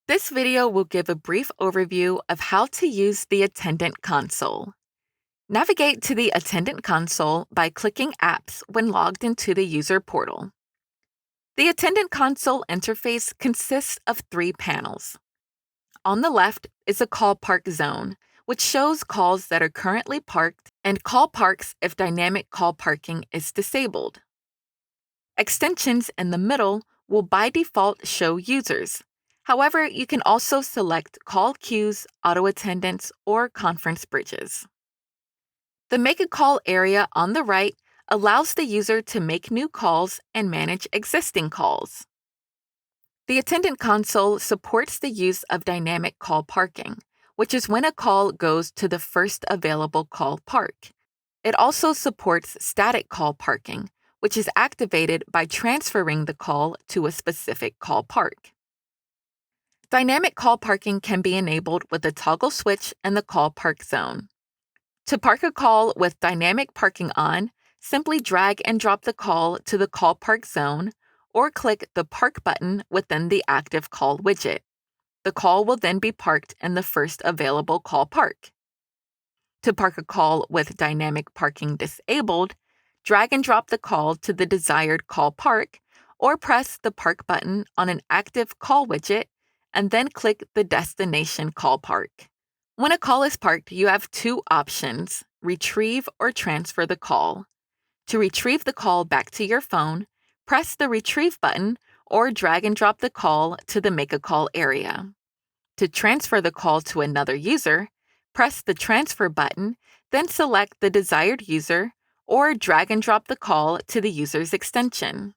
This video will give a brief overview of how to use the Attendant console. Navigate to the Attendant console by clicking Apps when logged into the user portal. The Attendant console interface consists of three panels. On the left is a call park zone, which shows calls that are currently parked and call parks if dynamic call parking is disabled. Extensions in the middle will by default show users. However, you can also select call queues, auto attendants, or conference bridges. The Make a Call area on the right allows the user to make new calls and manage existing calls. The Attendant console supports the use of dynamic call parking, which is when a call goes to the first available call park. It also supports static call parking, which is activated by transferring the call to a specific call park. Dynamic call parking can be enabled with a toggle switch in the call park zone. To park a call with dynamic parking on, simply drag and drop the call to the call park zone or click the Park button within the active call widget. The call will then be parked in the first available call park. To park a call with dynamic parking disabled, drag and drop the call to the desired call park or press the Park button on an active call widget and then click the destination call park. When a call is parked, you have two options: retrieve or transfer the call. To retrieve the call back to your phone, press the Retrieve button or drag and drop the call to the Make a Call area. To transfer the call to another user, press the Transfer button, then select the desired user or drag and drop the call to the user's extension.